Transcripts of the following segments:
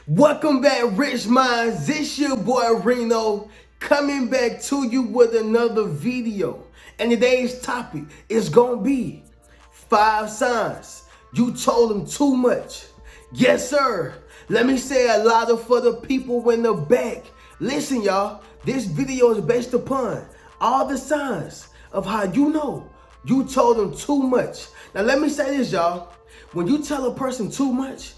Welcome back, Rich Minds. This your boy RHENO coming back to you with another video. And today's topic is gonna be 5 signs you told them too much. Yes, sir. Let me say a lot of for the people in the back. Listen, y'all. This video is based upon all the signs of how you know you told them too much. Now, let me say this, y'all. When you tell a person too much,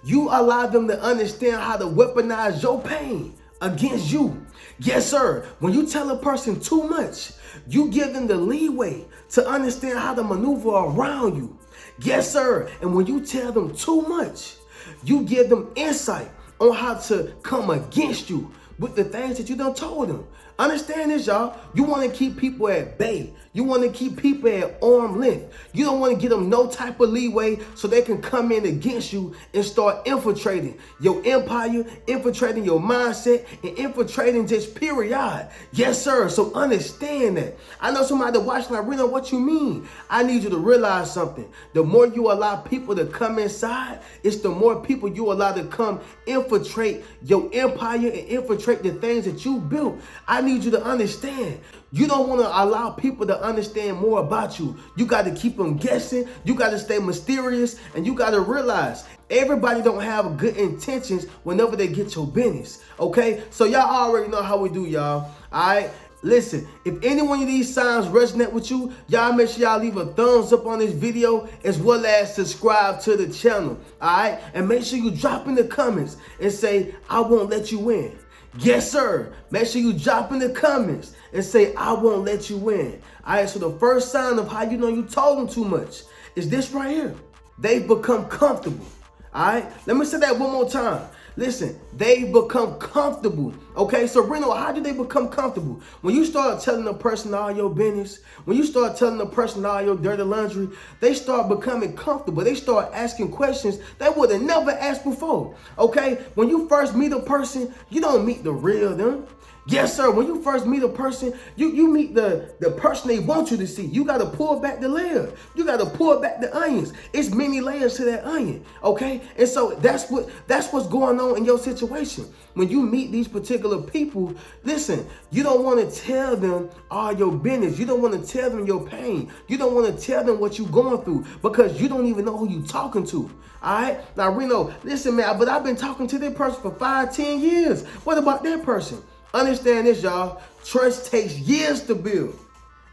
you allow them to understand how to weaponize your pain against you. Yes, sir. When you tell a person too much, you give them the leeway to understand how to maneuver around you. Yes, sir. And when you tell them too much, you give them insight on how to come against you with the things that you done told them. Understand this, y'all. You want to keep people at bay. You want to keep people at arm length. You don't want to give them no type of leeway so they can come in against you and start infiltrating your empire, infiltrating your mindset, and infiltrating just period. Yes, sir. So understand that. I know somebody watching like, RHENO, what you mean? I need you to realize something. The more you allow people to come inside, it's the more people you allow to come infiltrate your empire and infiltrate the things that you built. I need you to understand. You don't want to allow people to understand more about you. You got to keep them guessing. You got to stay mysterious. And you got to realize everybody don't have good intentions whenever they get your business. Okay? So y'all already know how we do, y'all. All right? Listen, if any one of these signs resonate with you, y'all make sure y'all leave a thumbs up on this video as well as subscribe to the channel. All right? And make sure you drop in the comments and say, I won't let you win. Yes, sir. Make sure you drop in the comments and say, I won't let you win. All right, so the first sign of how you know you told them too much is this right here. They've become comfortable. All right, let me say that one more time. Listen, they've become comfortable. Okay, so RHENO, how do they become comfortable? When you start telling a person all your business, when you start telling a person all your dirty laundry, they start becoming comfortable. They start asking questions they would have never asked before. Okay, when you first meet a person, you don't meet the real them. Yes, sir. When you first meet a person, you meet the person they want you to see. You got to pull back the layer. You got to pull back the onions. It's many layers to that onion, okay? And so that's what's going on in your situation. When you meet these particular people, listen, you don't want to tell them all your business. You don't want to tell them your pain. You don't want to tell them what you're going through because you don't even know who you're talking to. All right? Now, RHENO, listen, man, but I've been talking to this person for 5, 10 years. What about that person? Understand this, y'all. Trust takes years to build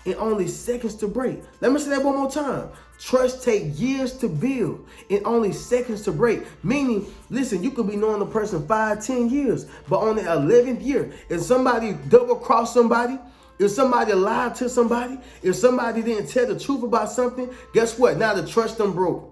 and only seconds to break. Let me say that one more time. Trust takes years to build and only seconds to break. Meaning, listen, you could be knowing a person 5, 10 years, but on the 11th year, if somebody double-crossed somebody, if somebody lied to somebody, if somebody didn't tell the truth about something, guess what? Now the trust done broke.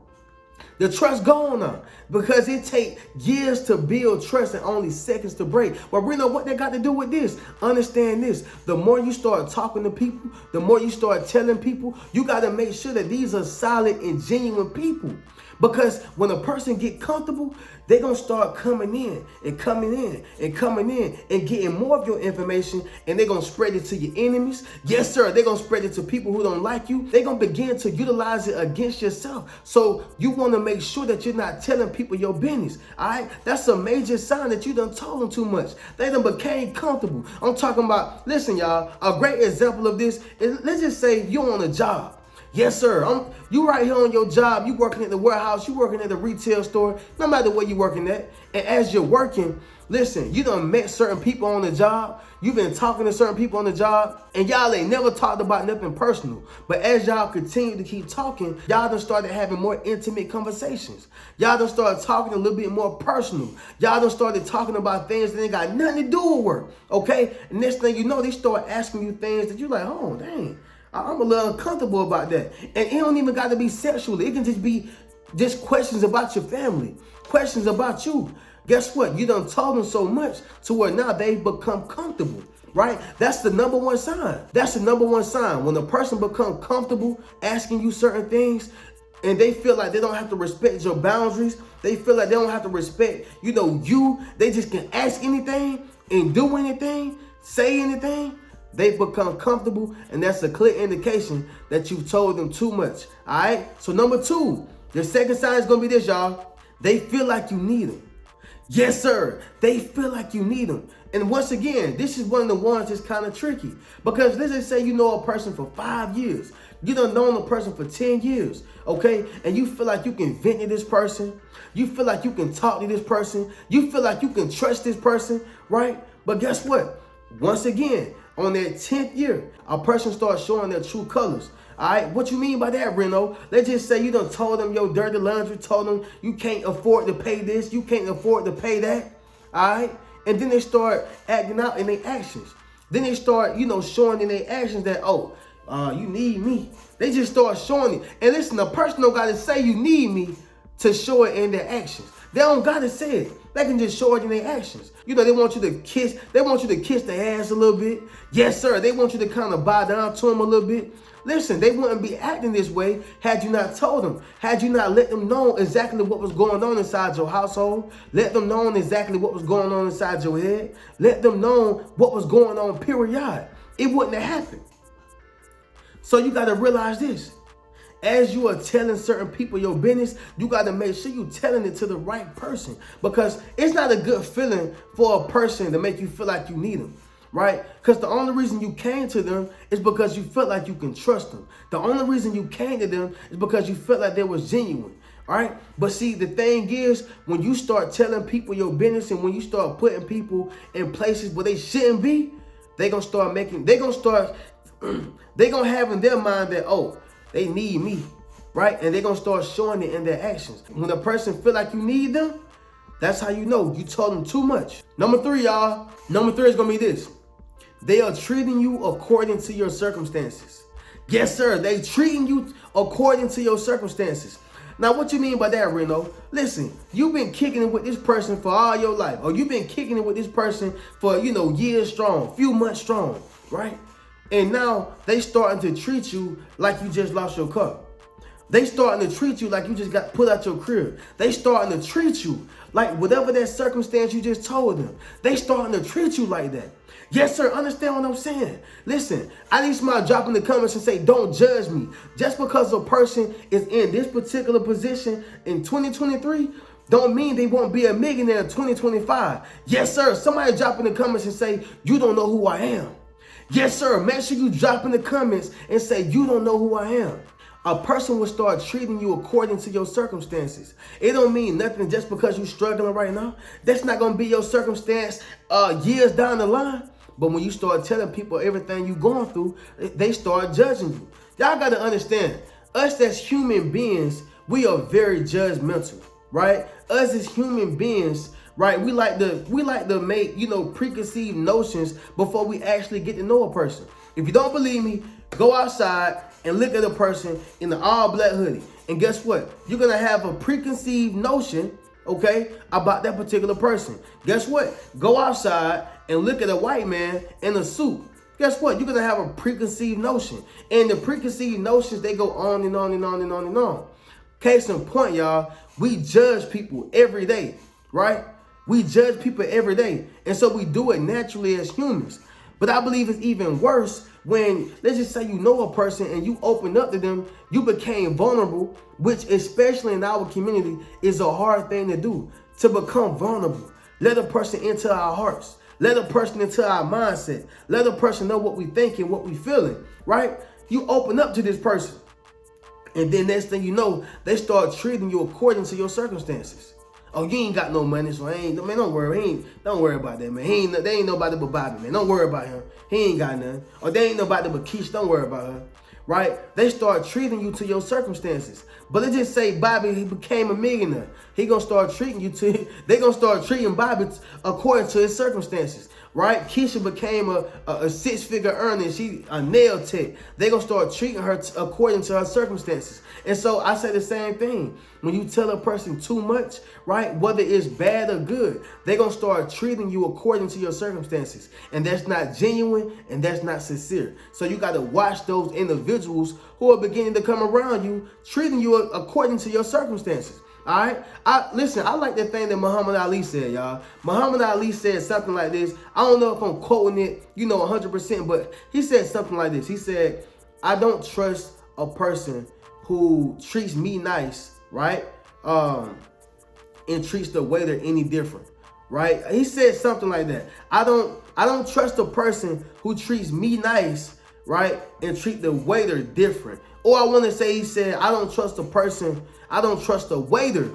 The trust gone now because it takes years to build trust and only seconds to break. But RHENO, what they got to do with this? Understand this. The more you start talking to people, the more you start telling people, you got to make sure that these are solid and genuine people. Because when a person get comfortable, they're going to start coming in and coming in and coming in and getting more of your information, and they're going to spread it to your enemies. Yes, sir. They're going to spread it to people who don't like you. They're going to begin to utilize it against yourself. So you want to make sure that you're not telling people your business. All right. That's a major sign that you done told them too much. They done became comfortable. I'm talking about, listen, y'all, a great example of this is, let's just say you're on a job. Yes, sir. You right here on your job. You working at the warehouse. You working at the retail store. No matter where you working at. And as you're working, listen, you done met certain people on the job. You've been talking to certain people on the job. And y'all ain't never talked about nothing personal. But as y'all continue to keep talking, y'all done started having more intimate conversations. Y'all done started talking a little bit more personal. Y'all done started talking about things that ain't got nothing to do with work. Okay? And next thing you know, they start asking you things that you like, oh, dang. I'm a little uncomfortable about that. And it don't even got to be sexual. It can just be just questions about your family, questions about you. Guess what? You done told them so much to where now they've become comfortable, right? That's the number one sign. That's the number one sign. When a person becomes comfortable asking you certain things and they feel like they don't have to respect your boundaries, they feel like they don't have to respect, they just can ask anything and do anything, say anything. They've become comfortable, and that's a clear indication that you've told them too much. All right? So number 2, the second sign is going to be this, y'all. They feel like you need them. Yes, sir. They feel like you need them. And once again, this is one of the ones that's kind of tricky. Because let's just say you know a person for 5 years. You done known a person for 10 years, okay? And you feel like you can vent to this person. You feel like you can talk to this person. You feel like you can trust this person, right? But guess what? Once again, on their 10th year, a person starts showing their true colors. All right, what you mean by that, Reno? Let's just say you done told them your dirty laundry, told them you can't afford to pay this, you can't afford to pay that. All right, and then they start acting out in their actions. Then they start, showing in their actions that, you need me. They just start showing it. And listen, a person don't got to say you need me to show it in their actions. They don't got to say it. They can just show it in their actions. They want you to kiss. They want you to kiss their ass a little bit. Yes, sir. They want you to kind of bow down to them a little bit. Listen, they wouldn't be acting this way had you not told them, had you not let them know exactly what was going on inside your household, let them know exactly what was going on inside your head, let them know what was going on, period. It wouldn't have happened. So you got to realize this. As you are telling certain people your business, you got to make sure you're telling it to the right person, because it's not a good feeling for a person to make you feel like you need them. Right? Because the only reason you came to them is because you felt like you can trust them. The only reason you came to them is because you felt like they was genuine. All right? But see, the thing is, when you start telling people your business and when you start putting people in places where they shouldn't be, they're going to have in their mind that, they need me. Right? And they're going to start showing it in their actions. When a person feel like you need them, that's how you know you told them too much. Number 3, y'all. Number 3 is going to be this. They are treating you according to your circumstances. Yes, sir. They treating you according to your circumstances. Now, what you mean by that, Reno? Listen, you've been kicking it with this person for all your life. Or you've been kicking it with this person for, years strong, few months strong, right? And now they starting to treat you like you just lost your car. They starting to treat you like you just got put out your crib. They starting to treat you like whatever that circumstance you just told them. They starting to treat you like that. Yes, sir. Understand what I'm saying? Listen, I need somebody to drop in the comments and say, don't judge me. Just because a person is in this particular position in 2023, don't mean they won't be a millionaire in 2025. Yes, sir. Somebody drop in the comments and say, you don't know who I am. Yes, sir. Make sure you drop in the comments and say, you don't know who I am. A person will start treating you according to your circumstances. It don't mean nothing just because you're struggling right now. That's not going to be your circumstance years down the line. But when you start telling people everything you're going through, they start judging you. Y'all got to understand, us as human beings, we are very judgmental, right? Us as human beings, right? We like to make, preconceived notions before we actually get to know a person. If you don't believe me, go outside and look at a person in the all black hoodie. And guess what? You're going to have a preconceived notion, okay, about that particular person. Guess what? Go outside and look at a white man in a suit. Guess what? You're going to have a preconceived notion. And the preconceived notions, they go on and on and on and on and on. Case in point, y'all, we judge people every day, right? We judge people every day. And so we do it naturally as humans. But I believe it's even worse when, let's just say you know a person and you open up to them, you became vulnerable, which especially in our community is a hard thing to do, to become vulnerable. Let a person into our hearts. Let a person into our mindset. Let a person know what we thinking, what we feeling, right? You open up to this person. And then next thing you know, they start treating you according to your circumstances. Oh, you ain't got no money, so don't worry. Don't worry about that, man. They ain't nobody but Bobby, man. Don't worry about him. He ain't got nothing. Or they ain't nobody but Keisha. Don't worry about her. Right? They start treating you to your circumstances. But let's just say Bobby, he became a millionaire. He gonna start treating you to, they gonna start treating Bobby according to his circumstances. Right? Keisha became a 6-figure earner. She a nail tech. They gonna start treating her according to her circumstances. And so I say the same thing. When you tell a person too much, right, whether it's bad or good, they're going to start treating you according to your circumstances. And that's not genuine and that's not sincere. So you got to watch those individuals who are beginning to come around you, treating you according to your circumstances. All right. I like that thing that Muhammad Ali said, y'all. Muhammad Ali said something like this. I don't know if I'm quoting it, 100%, but he said something like this. He said, I don't trust a person who treats me nice, right? And treats the waiter any different. right? He said something like that. I don't trust a person who treats me nice, right, and treat the waiter different. Or I want to say he said, I don't trust a waiter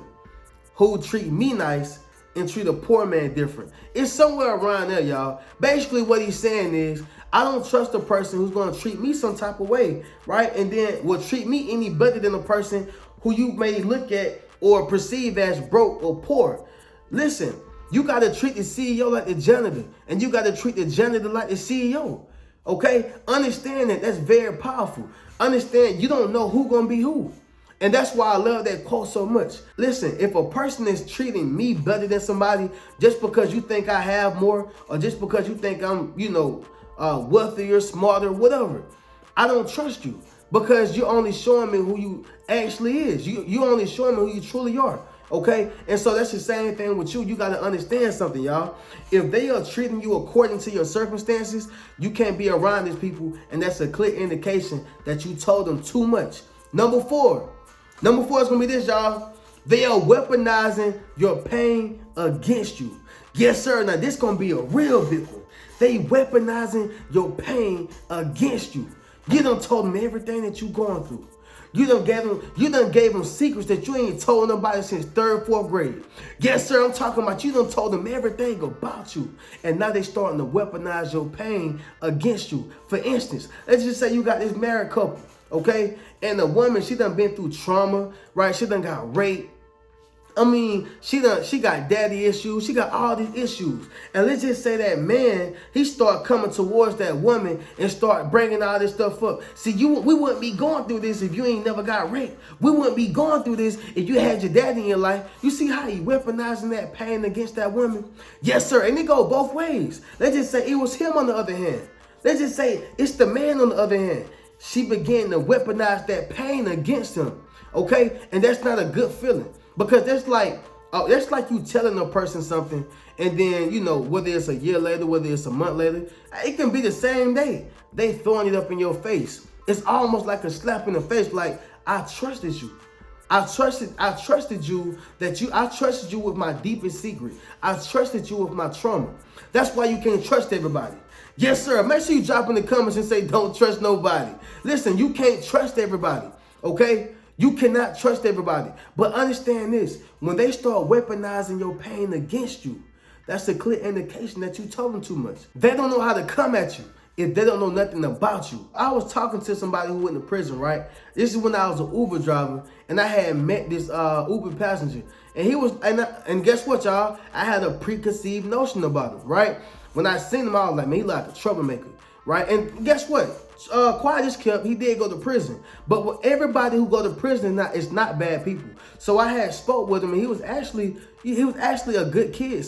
who treat me nice and treat a poor man different. It's somewhere around there, y'all. Basically what he's saying is, I don't trust a person who's going to treat me some type of way, right? And then will treat me any better than a person who you may look at or perceive as broke or poor. Listen, you got to treat the CEO like the janitor, and you got to treat the janitor like the CEO. Okay? Understand that that's very powerful. Understand you don't know who gonna be who. And that's why I love that quote so much. Listen, if a person is treating me better than somebody just because you think I have more, or just because you think I'm, wealthier, smarter, whatever, I don't trust you, because you're only showing me who you actually is. You only showing me who you truly are. Okay? And so that's the same thing with you. You got to understand something, y'all. If they are treating you according to your circumstances, you can't be around these people, and that's a clear indication that you told them too much. Number four is going to be this, y'all. They are weaponizing your pain against you. Yes, sir. Now, this is going to be a real big one. They weaponizing your pain against you. You done told them everything that you going through. You done gave them secrets that you ain't told nobody since 3rd, 4th grade. Yes, sir, I'm talking about you done told them everything about you. And now they starting to weaponize your pain against you. For instance, let's just say you got this married couple, okay? And the woman, she done been through trauma, right? She done got raped. I mean, she got daddy issues. She got all these issues. And let's just say that man, he start coming towards that woman and start bringing all this stuff up. See, we wouldn't be going through this if you ain't never got raped. We wouldn't be going through this if you had your daddy in your life. You see how he weaponizing that pain against that woman? Yes, sir. And it go both ways. Let's just say it was him on the other hand. Let's just say it's the man on the other hand. She began to weaponize that pain against him. Okay? And that's not a good feeling. Because that's like you telling a person something, and then, whether it's a year later, whether it's a month later, it can be the same day. They throwing it up in your face. It's almost like a slap in the face, like, I trusted you. I trusted you with my deepest secret. I trusted you with my trauma. That's why you can't trust everybody. Yes, sir. Make sure you drop in the comments and say, don't trust nobody. Listen, you can't trust everybody, okay? You cannot trust everybody. But understand this, when they start weaponizing your pain against you, that's a clear indication that you told them too much. They don't know how to come at you if they don't know nothing about you. I was talking to somebody who went to prison, right? This is when I was an Uber driver, and I had met this Uber passenger. And he was, and guess what, y'all? I had a preconceived notion about him, right? When I seen him, I was like, man, he like a troublemaker, right? And guess what? Quiet as kept, he did go to prison. But everybody who go to prison is not bad people. So I had spoke with him, and he was actually a good kid.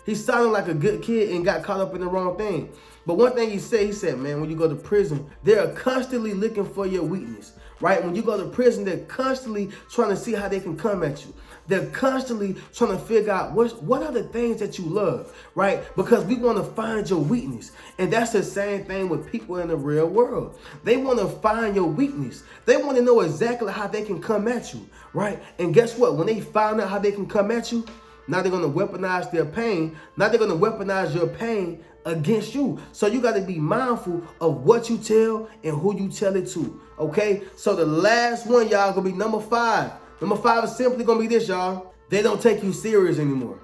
He sounded like a good kid and got caught up in the wrong thing. But one thing he said, man, when you go to prison, they're constantly looking for your weakness, right? When you go to prison, they're constantly trying to see how they can come at you. They're constantly trying to figure out what are the things that you love, right? Because we want to find your weakness. And that's the same thing with people in the real world. They want to find your weakness. They want to know exactly how they can come at you, right? And guess what? When they find out how they can come at you, now they're going to weaponize their pain. Now they're going to weaponize your pain against you. So you got to be mindful of what you tell and who you tell it to, okay? So the last one, y'all, going to be number 5. Number 5 is simply going to be this, y'all. They don't take you serious anymore.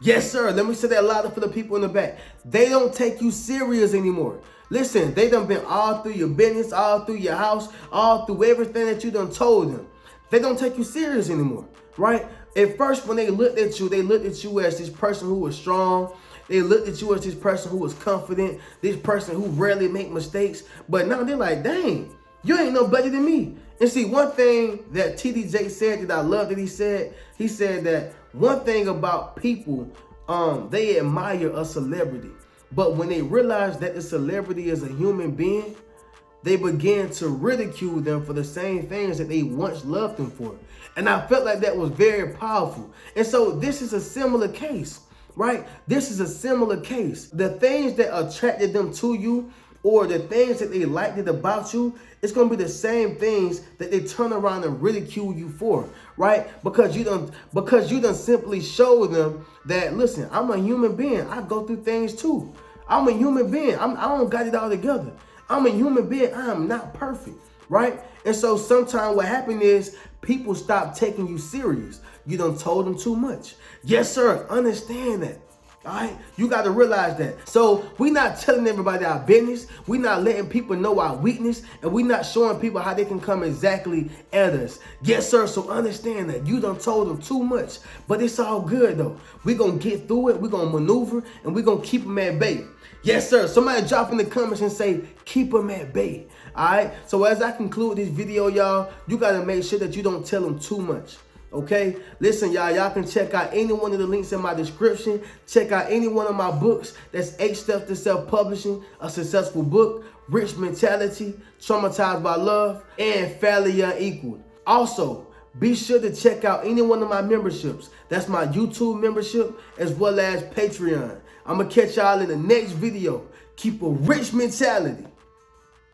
Yes, sir. Let me say that louder for the people in the back. They don't take you serious anymore. Listen, they done been all through your business, all through your house, all through everything that you done told them. They don't take you serious anymore, right? At first, when they looked at you as this person who was strong. They looked at you as this person who was confident, this person who rarely make mistakes. But now they're like, dang, you ain't no better than me. And see, one thing that TDJ said that I love that he said that one thing about people, they admire a celebrity. But when they realize that the celebrity is a human being, they begin to ridicule them for the same things that they once loved them for. And I felt like that was very powerful. And so this is a similar case, right? This is a similar case. The things that attracted them to you or the things that they liked about you, it's gonna be the same things that they turn around and ridicule you for, right? Because you done simply show them that, listen, I'm a human being. I go through things too. I'm a human being. I don't got it all together. I'm a human being. I am not perfect, right? And so sometimes what happens is people stop taking you serious. You done told them too much. Yes, sir. Understand that. All right, you got to realize that. So we're not telling everybody our business. We're not letting people know our weakness, and we're not showing people how they can come exactly at us. Yes, sir. So understand that you done told them too much, but it's all good though. We're gonna get through it. We're gonna maneuver, and we're gonna keep them at bay. Yes, sir. Somebody drop in the comments and say, keep them at bay. All right. So as I conclude this video, y'all, you got to make sure that you don't tell them too much. Okay, listen, y'all can check out any one of the links in my description. Check out any one of my books. That's 8 Steps to Self-Publishing, A Successful Book, Rich Mentality, Traumatized by Love, and Fairly Unequal. Also, be sure to check out any one of my memberships. That's my YouTube membership as well as Patreon. I'm going to catch y'all in the next video. Keep a rich mentality.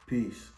Peace.